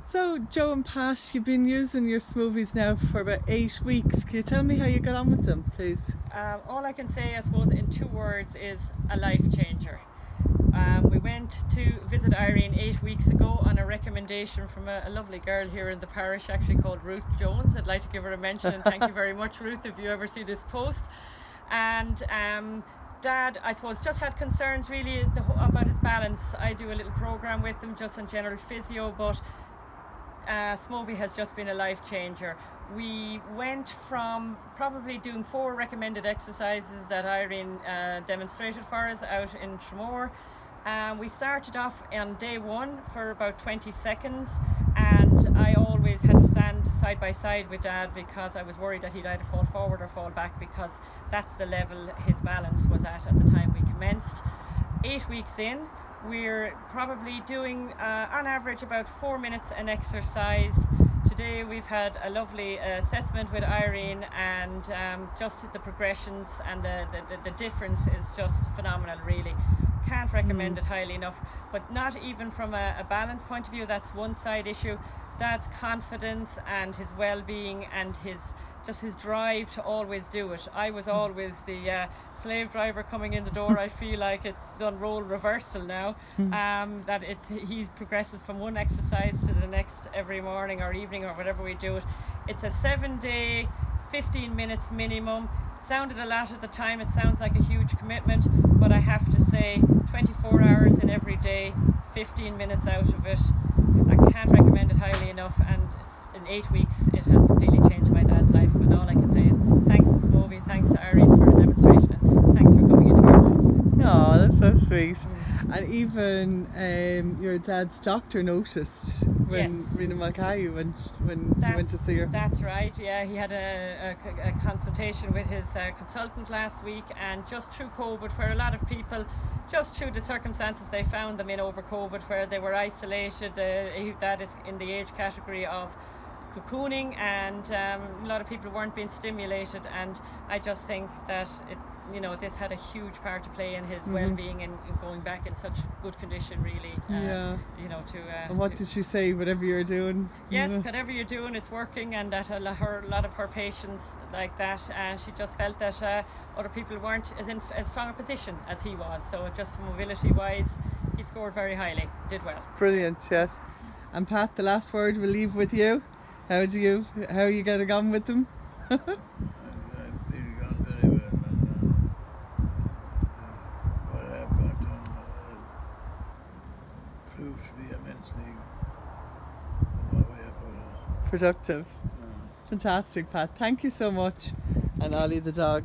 So, Joe and Pat, you've been using your smoothies now for about 8 weeks. Can you tell me how you got on with them, please? All I can say, I suppose, in 2 words is a life changer. We went to visit Irene 8 weeks ago on a recommendation from a lovely girl here in the parish, actually called Ruth Jones. I'd like to give her a mention and thank you very much, Ruth, if you ever see this post. And Dad, I suppose, just had concerns really about his balance. I do a little program with him just on general physio, but Smovey has just been a life changer. We went from probably doing 4 recommended exercises that Irene demonstrated for us out in Tramore. We started off on day 1 for about 20 seconds, and I always had to stand side by side with Dad because I was worried that he'd either fall forward or fall back, because that's the level his balance was at the time we commenced. 8 weeks in, we're probably doing on average about 4 minutes an exercise. Today we've had a lovely assessment with Irene, and just the progressions and the difference is just phenomenal, really. Can't recommend it highly enough. But not even from a balance point of view, that's one side issue. Dad's confidence and his well-being and his drive to always do it. I was always the slave driver coming in the door. I feel like it's done role reversal now. That he progresses from one exercise to the next every morning or evening or whatever we do it. It's a 7-day, 15 minutes minimum. It sounded a lot at the time. It sounds like a huge commitment, but I have to say 24 hours in every day, 15 minutes out of it. I can't recommend it highly enough, and in 8 weeks it has completely changed my dad's life. And all I can say is thanks to Smovey, thanks to Irene for the demonstration, and thanks for coming into our lives. Oh, that's so sweet. And even your dad's doctor noticed when Rena Mulcahy went to see her. That's right, yeah. He had a consultation with his consultant last week, and just through COVID, where a lot of people, just through the circumstances they found them in over COVID, where they were isolated, that is in the age category of cocooning, and a lot of people weren't being stimulated, and I just think that this had a huge part to play in his well-being and going back in such good condition, really. And what did she say? Whatever you're doing? Yes, whatever you're doing, it's working, and that a lot of her patients like that, and she just felt that other people weren't in as strong a position as he was. So just mobility-wise, he scored very highly, did well. Brilliant, yes. And Pat, the last word we'll leave with you. How are you getting on with them? Proves to be immensely productive. Fantastic, Pat. Thank you so much. And Ollie the dog.